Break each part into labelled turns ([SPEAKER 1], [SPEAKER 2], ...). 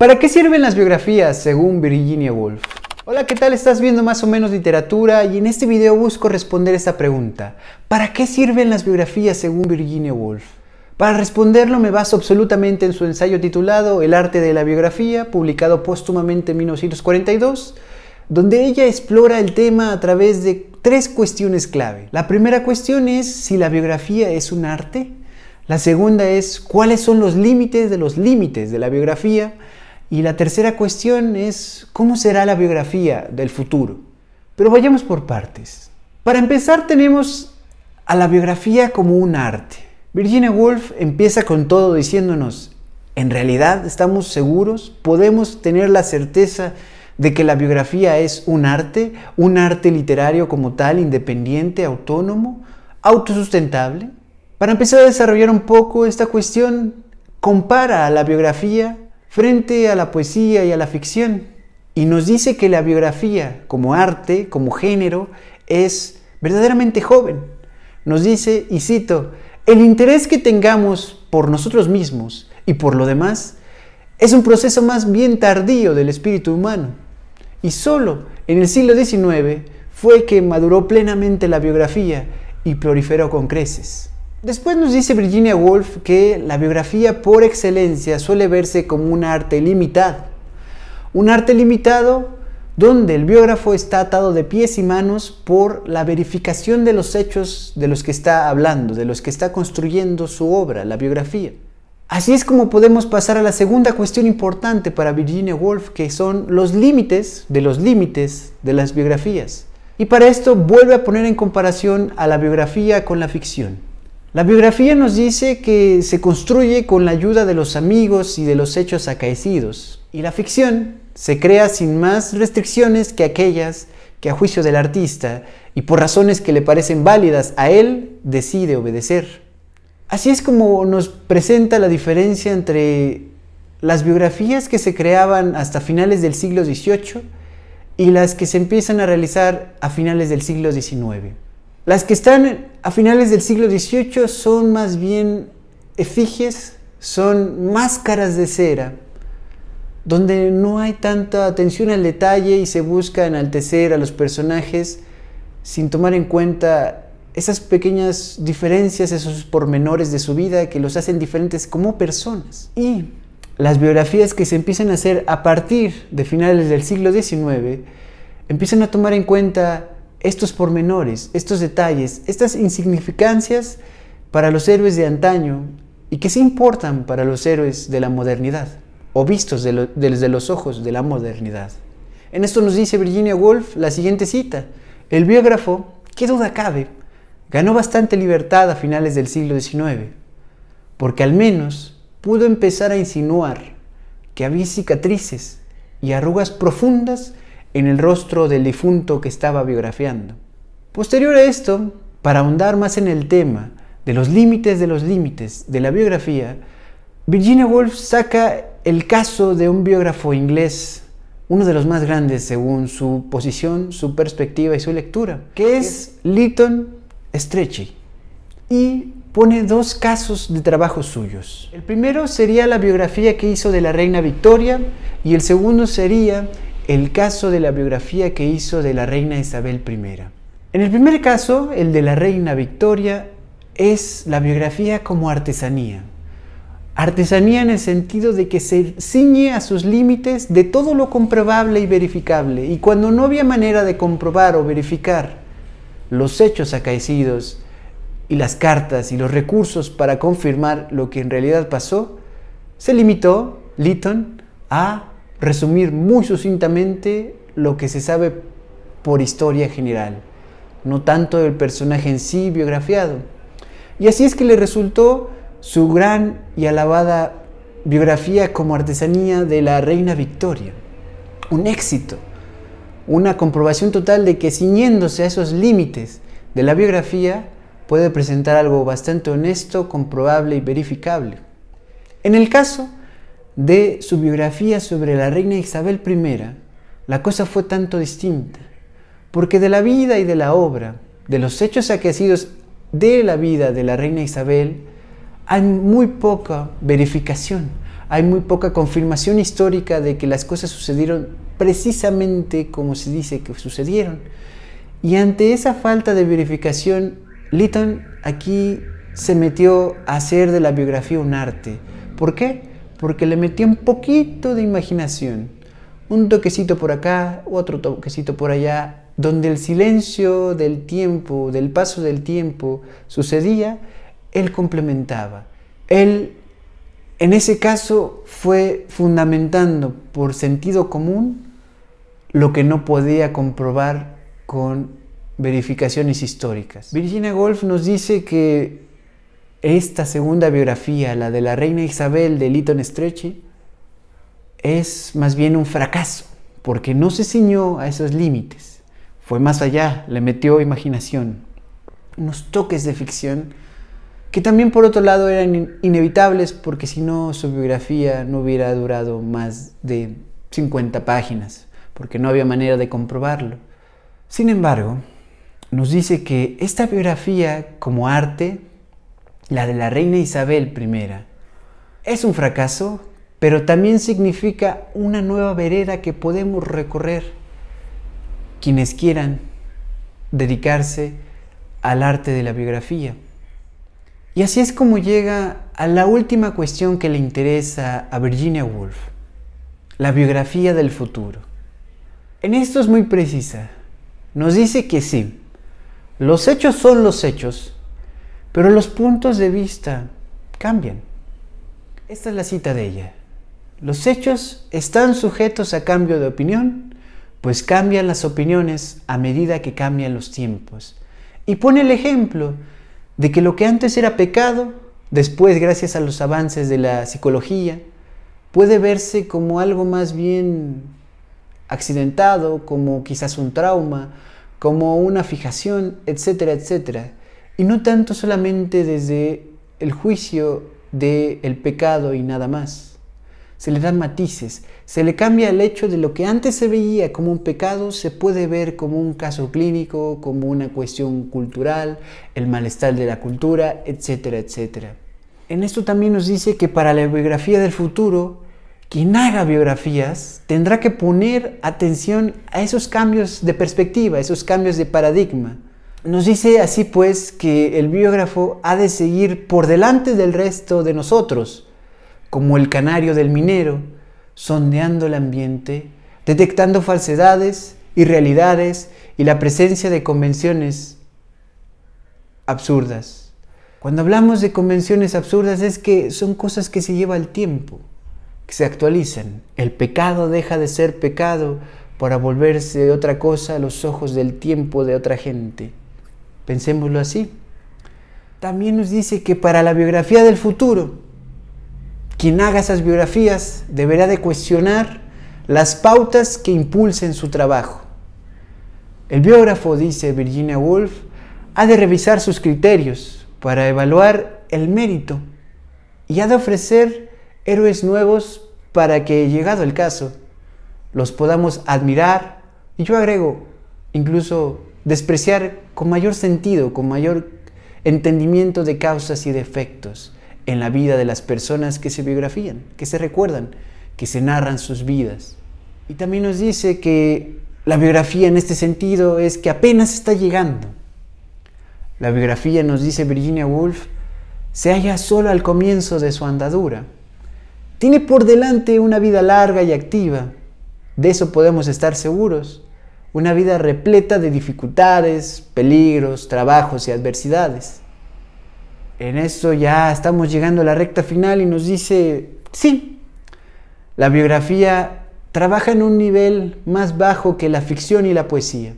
[SPEAKER 1] ¿Para qué sirven las biografías según Virginia Woolf? Hola, ¿qué tal? Estás viendo más o menos literatura y en este video busco responder esta pregunta. ¿Para qué sirven las biografías según Virginia Woolf? Para responderlo me baso absolutamente en su ensayo titulado El arte de la biografía, publicado póstumamente en 1942, donde ella explora el tema a través de tres cuestiones clave. La primera cuestión es si la biografía es un arte. La segunda es cuáles son los límites de la biografía. Y la tercera cuestión es cómo será la biografía del futuro. Pero vayamos por partes. Para empezar tenemos a la biografía como un arte. Virginia Woolf empieza con todo diciéndonos, ¿en realidad estamos seguros? ¿Podemos tener la certeza de que la biografía es un arte literario como tal, independiente, autónomo, autosustentable? Para empezar a desarrollar un poco esta cuestión, compara a la biografía frente a la poesía y a la ficción, y nos dice que la biografía como arte, como género, es verdaderamente joven. Nos dice, y cito, el interés que tengamos por nosotros mismos y por lo demás es un proceso más bien tardío del espíritu humano, y solo en el siglo XIX fue que maduró plenamente la biografía y proliferó con creces. Después nos dice Virginia Woolf que la biografía por excelencia suele verse como un arte limitado. Un arte limitado donde el biógrafo está atado de pies y manos por la verificación de los hechos de los que está hablando, de los que está construyendo su obra, la biografía. Así es como podemos pasar a la segunda cuestión importante para Virginia Woolf, que son los límites de las biografías. Y para esto vuelve a poner en comparación a la biografía con la ficción. La biografía nos dice que se construye con la ayuda de los amigos y de los hechos acaecidos, y la ficción se crea sin más restricciones que aquellas que a juicio del artista, y por razones que le parecen válidas a él, decide obedecer. Así es como nos presenta la diferencia entre las biografías que se creaban hasta finales del siglo XVIII y las que se empiezan a realizar a finales del siglo XIX. Las que están a finales del siglo XVIII son más bien efigies, son máscaras de cera, donde no hay tanta atención al detalle y se busca enaltecer a los personajes sin tomar en cuenta esas pequeñas diferencias, esos pormenores de su vida que los hacen diferentes como personas. Y las biografías que se empiezan a hacer a partir de finales del siglo XIX empiezan a tomar en cuenta estos pormenores, estos detalles, estas insignificancias para los héroes de antaño y que sí importan para los héroes de la modernidad o vistos desde los ojos de la modernidad. En esto nos dice Virginia Woolf la siguiente cita: el biógrafo, qué duda cabe, ganó bastante libertad a finales del siglo XIX, porque al menos pudo empezar a insinuar que había cicatrices y arrugas profundas en el rostro del difunto que estaba biografiando. Posterior a esto, para ahondar más en el tema de los límites de la biografía, Virginia Woolf saca el caso de un biógrafo inglés, uno de los más grandes según su posición, su perspectiva y su lectura, que es Lytton Strachey, y pone dos casos de trabajos suyos. El primero sería la biografía que hizo de la reina Victoria y el segundo sería el caso de la biografía que hizo de la reina Isabel I. En el primer caso, el de la reina Victoria, es la biografía como artesanía. Artesanía en el sentido de que se ciñe a sus límites de todo lo comprobable y verificable, y cuando no había manera de comprobar o verificar los hechos acaecidos y las cartas y los recursos para confirmar lo que en realidad pasó, se limitó Lytton a resumir muy sucintamente lo que se sabe por historia general, no tanto del personaje en sí biografiado. Y así es que le resultó su gran y alabada biografía como artesanía de la reina Victoria. Un éxito, una comprobación total de que ciñéndose a esos límites de la biografía puede presentar algo bastante honesto, comprobable y verificable. En el caso de su biografía sobre la reina Isabel I, la cosa fue tanto distinta, porque de la vida y de la obra, de los hechos acaecidos de la vida de la reina Isabel, hay muy poca verificación, hay muy poca confirmación histórica de que las cosas sucedieron precisamente como se dice que sucedieron. Y ante esa falta de verificación, Lytton aquí se metió a hacer de la biografía un arte. ¿Por qué? Porque le metió un poquito de imaginación. Un toquecito por acá, otro toquecito por allá, donde el silencio del tiempo, del paso del tiempo sucedía, él complementaba. Él, en ese caso, fue fundamentando por sentido común lo que no podía comprobar con verificaciones históricas. Virginia Woolf nos dice que esta segunda biografía, la de la reina Isabel de Lytton Strachey, es más bien un fracaso, porque no se ciñó a esos límites. Fue más allá, le metió imaginación, unos toques de ficción que también por otro lado eran inevitables, porque si no su biografía no hubiera durado más de 50 páginas, porque no había manera de comprobarlo. Sin embargo, nos dice que esta biografía como arte, la de la reina Isabel I, es un fracaso, pero también significa una nueva vereda que podemos recorrer quienes quieran dedicarse al arte de la biografía. Y así es como llega a la última cuestión que le interesa a Virginia Woolf, la biografía del futuro. En esto es muy precisa. Nos dice que sí, los hechos son los hechos, pero los puntos de vista cambian. Esta es la cita de ella. Los hechos están sujetos a cambio de opinión, pues cambian las opiniones a medida que cambian los tiempos. Y pone el ejemplo de que lo que antes era pecado, después, gracias a los avances de la psicología, puede verse como algo más bien accidentado, como quizás un trauma, como una fijación, etcétera, etcétera. Y no tanto solamente desde el juicio del pecado y nada más. Se le dan matices, se le cambia el hecho de lo que antes se veía como un pecado, se puede ver como un caso clínico, como una cuestión cultural, el malestar de la cultura, etcétera, etcétera. En esto también nos dice que para la biografía del futuro, quien haga biografías tendrá que poner atención a esos cambios de perspectiva, esos cambios de paradigma. Nos dice así pues que el biógrafo ha de seguir por delante del resto de nosotros, como el canario del minero, sondeando el ambiente, detectando falsedades, irrealidades y la presencia de convenciones absurdas. Cuando hablamos de convenciones absurdas es que son cosas que se lleva el tiempo, que se actualizan. El pecado deja de ser pecado para volverse otra cosa a los ojos del tiempo de otra gente. Pensémoslo así. También nos dice que para la biografía del futuro, quien haga esas biografías deberá de cuestionar las pautas que impulsen su trabajo. El biógrafo, dice Virginia Woolf, ha de revisar sus criterios para evaluar el mérito y ha de ofrecer héroes nuevos para que, llegado el caso, los podamos admirar y yo agrego, incluso despreciar con mayor sentido, con mayor entendimiento de causas y de efectos en la vida de las personas que se biografían, que se recuerdan, que se narran sus vidas. Y también nos dice que la biografía en este sentido es que apenas está llegando. La biografía, nos dice Virginia Woolf, se halla solo al comienzo de su andadura. Tiene por delante una vida larga y activa, de eso podemos estar seguros, una vida repleta de dificultades, peligros, trabajos y adversidades. En esto ya estamos llegando a la recta final y nos dice, sí, la biografía trabaja en un nivel más bajo que la ficción y la poesía,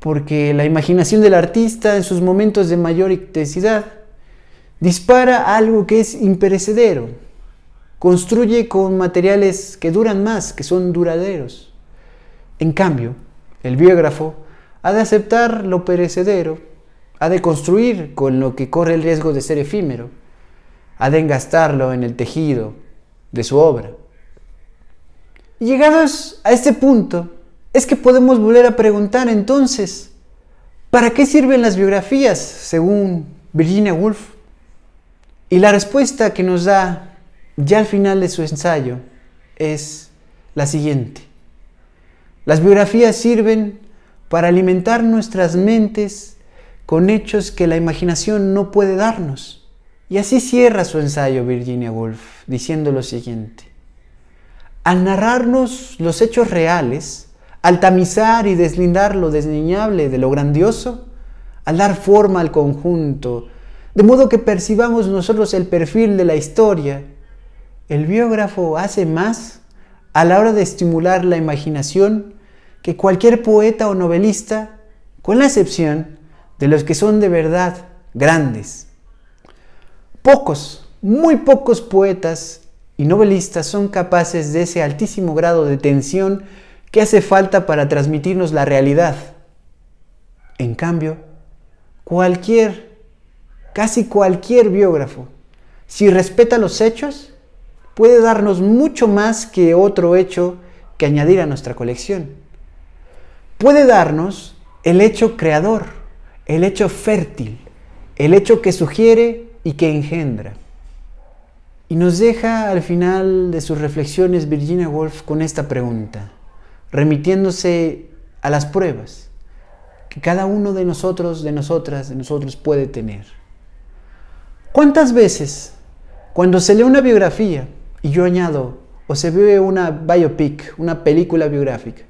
[SPEAKER 1] porque la imaginación del artista en sus momentos de mayor intensidad dispara algo que es imperecedero, construye con materiales que duran más, que son duraderos. En cambio, el biógrafo ha de aceptar lo perecedero, ha de construir con lo que corre el riesgo de ser efímero, ha de engastarlo en el tejido de su obra. Y llegados a este punto, es que podemos volver a preguntar entonces, ¿para qué sirven las biografías según Virginia Woolf? Y la respuesta que nos da ya al final de su ensayo es la siguiente. Las biografías sirven para alimentar nuestras mentes con hechos que la imaginación no puede darnos. Y así cierra su ensayo Virginia Woolf, diciendo lo siguiente. Al narrarnos los hechos reales, al tamizar y deslindar lo desdeñable de lo grandioso, al dar forma al conjunto, de modo que percibamos nosotros el perfil de la historia, el biógrafo hace más a la hora de estimular la imaginación que cualquier poeta o novelista, con la excepción de los que son de verdad grandes. Pocos, muy pocos poetas y novelistas son capaces de ese altísimo grado de tensión que hace falta para transmitirnos la realidad. En cambio, casi cualquier biógrafo, si respeta los hechos, puede darnos mucho más que otro hecho que añadir a nuestra colección. Puede darnos el hecho creador, el hecho fértil, el hecho que sugiere y que engendra. Y nos deja al final de sus reflexiones Virginia Woolf con esta pregunta, remitiéndose a las pruebas que cada uno de nosotros, de nosotras, de nosotros puede tener. ¿Cuántas veces, cuando se lee una biografía, y yo añado, o se ve una biopic, una película biográfica,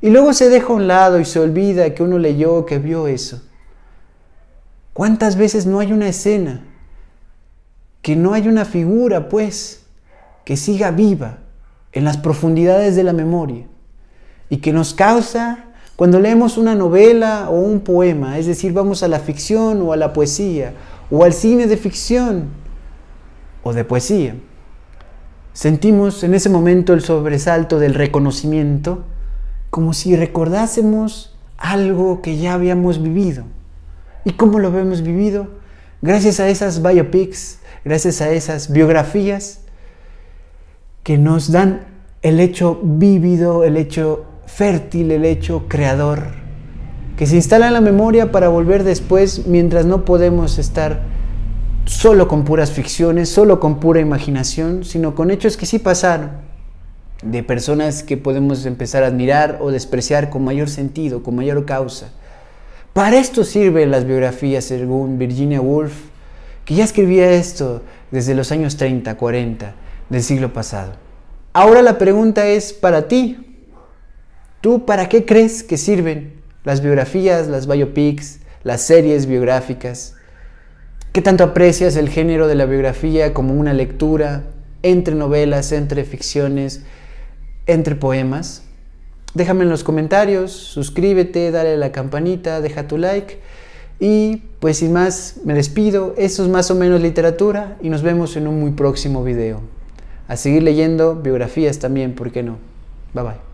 [SPEAKER 1] y luego se deja a un lado y se olvida que uno leyó, que vio eso? ¿Cuántas veces no hay una escena, que no hay una figura, pues, que siga viva en las profundidades de la memoria y que nos causa, cuando leemos una novela o un poema, es decir, vamos a la ficción o a la poesía o al cine de ficción o de poesía, sentimos en ese momento el sobresalto del reconocimiento, como si recordásemos algo que ya habíamos vivido? ¿Y cómo lo habíamos vivido? Gracias a esas biopics, gracias a esas biografías que nos dan el hecho vívido, el hecho fértil, el hecho creador, que se instala en la memoria para volver después, mientras no podemos estar solo con puras ficciones, solo con pura imaginación, sino con hechos que sí pasaron, de personas que podemos empezar a admirar o despreciar con mayor sentido, con mayor causa. Para esto sirven las biografías, según Virginia Woolf, que ya escribía esto desde los años 30, 40 del siglo pasado. Ahora la pregunta es para ti. ¿Tú para qué crees que sirven las biografías, las biopics, las series biográficas? ¿Qué tanto aprecias el género de la biografía como una lectura entre novelas, entre ficciones, entre poemas? Déjame en los comentarios, suscríbete, dale a la campanita, deja tu like y pues sin más me despido. Eso es más o menos literatura y nos vemos en un muy próximo video. A seguir leyendo biografías también, ¿por qué no? Bye bye.